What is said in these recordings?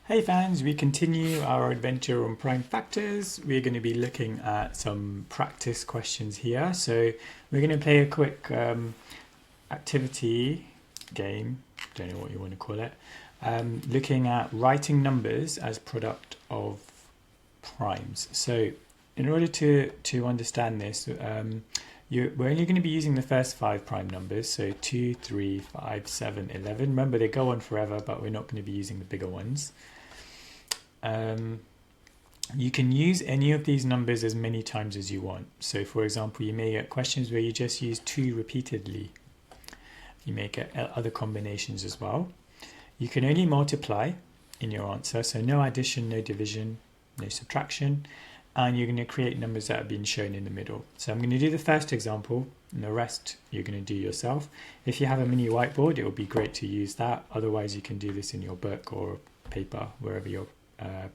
Hey fans, we continue our adventure on prime factors. We're going to be looking at some practice questions here. So we're going to play a quick activity game, don't know what you want to call it, looking at writing numbers as product of primes. So in order to understand this, we're only going to be using the first 5 prime numbers, so 2, 3, 5, 7, 11. Remember, they go on forever, but we're not going to be using the bigger ones. You can use any of these numbers as many times as you want. So for example, you may get questions where you just use 2 repeatedly. You may get other combinations as well. You can only multiply in your answer, so no addition, no division, no subtraction, and you're going to create numbers that have been shown in the middle. So I'm going to do the first example, and the rest you're going to do yourself. If you have a mini whiteboard, it would be great to use that. Otherwise, you can do this in your book or paper, wherever you're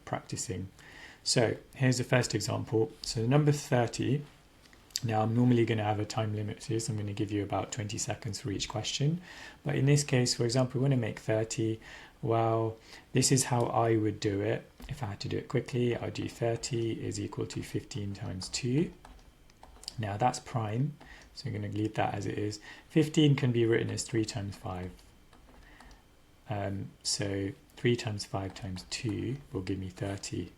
practicing. So here's the first example. So number 30. Now I'm normally going to have a time limit to this. I'm going to give you about 20 seconds for each question. But in this case, for example, we want to make 30. Well, this is how I would do it. If I had to do it quickly, I'd do 30 is equal to 15 times 2. Now that's prime, so I'm going to leave that as it is. 15 can be written as 3 times 5. So 3 times 5 times 2 will give me 30.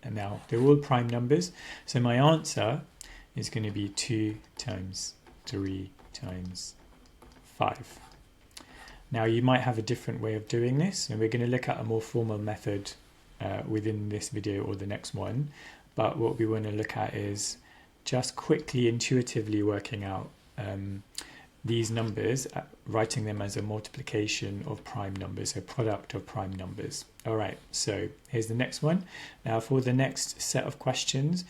And now they're all prime numbers. So my answer is going to be 2 times 3 times 5. Now you might have a different way of doing this, and we're going to look at a more formal method within this video or the next one. But what we want to look at is just quickly, intuitively working out these numbers, writing them as a multiplication of prime numbers, a product of prime numbers. All right, so here's the next one. Now for the next set of questions,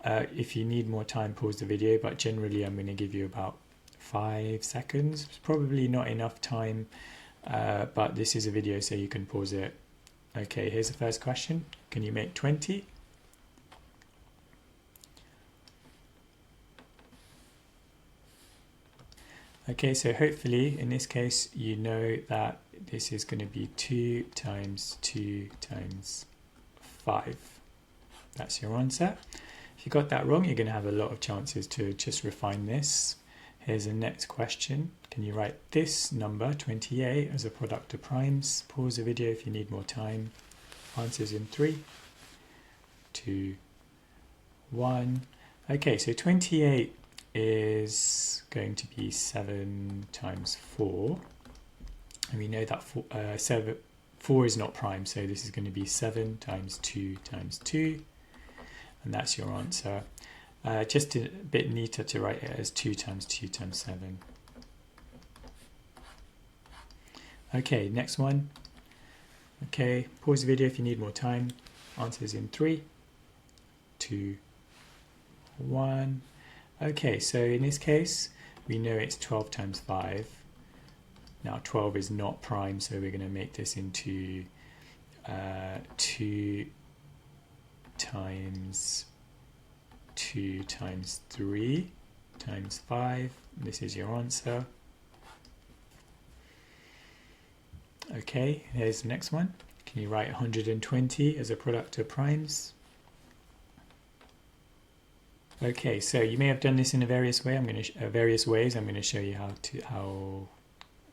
if you need more time, pause the video, but generally I'm going to give you about 5 seconds. It's probably not enough time, but this is a video, so you can pause it. Okay, here's the first question. Can you make 20? Okay, so hopefully in this case you know that this is going to be 2 times 2 times 5. That's your answer. If you got that wrong, you're going to have a lot of chances to just refine this. Here's the next question. Can you write this number, 28, as a product of primes? Pause the video if you need more time. Answers in 3, 2, 1. Okay, so 28 is going to be 7 times 4. And we know that 4 is not prime, so this is going to be 7 times 2 times 2. And that's your answer. Just a bit neater to write it as 2 times 2 times 7. Okay, next one. Okay, pause the video if you need more time. Answers in 3, 2, 1. Okay, so in this case, we know it's 12 times 5. Now 12 is not prime, so we're going to make this into 2 times 2 times 3 times 5. This is your answer. Okay, here's the next one. Can you write 120 as a product of primes? Okay, so you may have done this in various ways. I'm going to show you how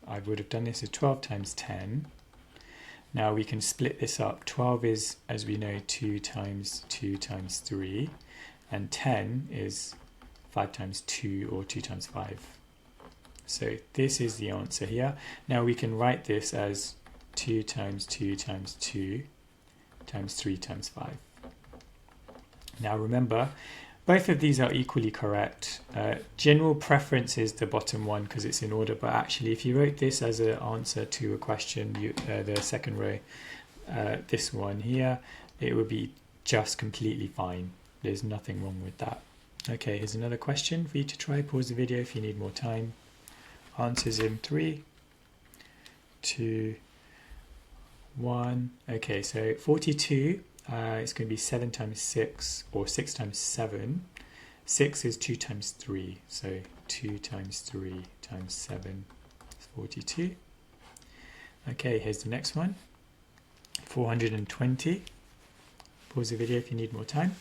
I would have done this. So 12 times 10. Now we can split this up. 12 is, as we know, 2 times 2 times 3, and 10 is 5 times 2 or 2 times 5. So this is the answer here. Now we can write this as 2 times 2 times 2 times 3 times 5. Now remember, both of these are equally correct. General preference is the bottom one because it's in order, but actually if you wrote this as an answer to a question, the second row, this one here, it would be just completely fine. There's nothing wrong with that. Okay, here's another question for you to try. Pause the video if you need more time. Answers in 3, 2, 1. Okay, so 42. It's going to be 7 times 6 or 6 times 7. 6 is 2 times 3. So 2 times 3 times 7 is 42. Okay, here's the next one. 420. Pause the video if you need more time.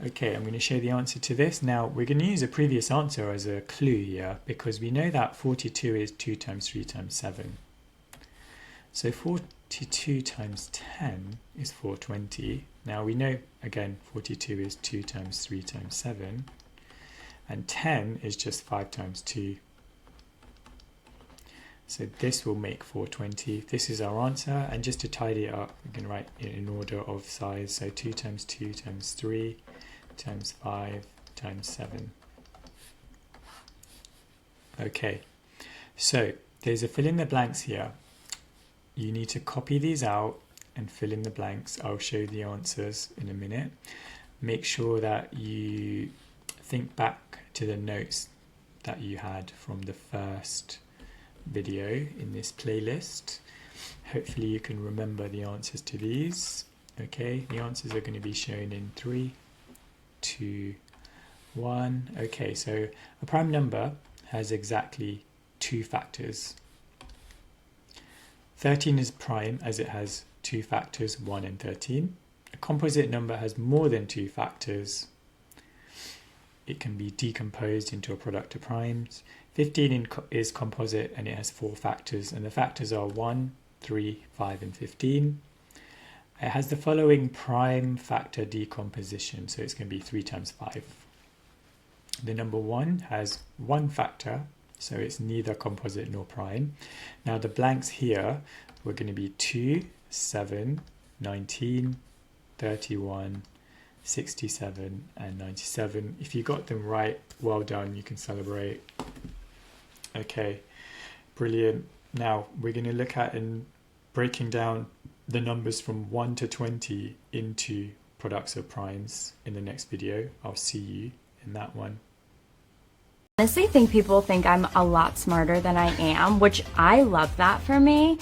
Okay, I'm going to show the answer to this. Now, we're going to use a previous answer as a clue here, because we know that 42 is 2 times 3 times 7. So 42 times 10 is 420. Now, we know, again, 42 is 2 times 3 times 7. And 10 is just 5 times 2. So this will make 420. This is our answer. And just to tidy it up, we can write it in order of size. So 2 times 2 times 3 times 5 times 7. Okay, so there's a fill in the blanks here. You need to copy these out and fill in the blanks. I'll show you the answers in a minute. Make sure that you think back to the notes that you had from the first video in this playlist. Hopefully you can remember the answers to these. Okay, the answers are going to be shown in 3, 2, 1. Okay, so a prime number has exactly 2 factors. 13 is prime as it has 2 factors, 1 and 13. A composite number has more than 2 factors. It can be decomposed into a product of primes. 15 is composite and it has 4 factors, and the factors are 1, 3, 5 and 15. It has the following prime factor decomposition, so it's going to be 3 times 5. The number 1 has 1 factor, so it's neither composite nor prime. Now the blanks here were going to be 2, 7, 19, 31, 67 and 97. If you got them right, well done, you can celebrate. Okay, brilliant. Now we're going to look at breaking down the numbers from 1 to 20 into products of primes in the next video. I'll see you in that one. I honestly think people think I'm a lot smarter than I am, which I love that for me.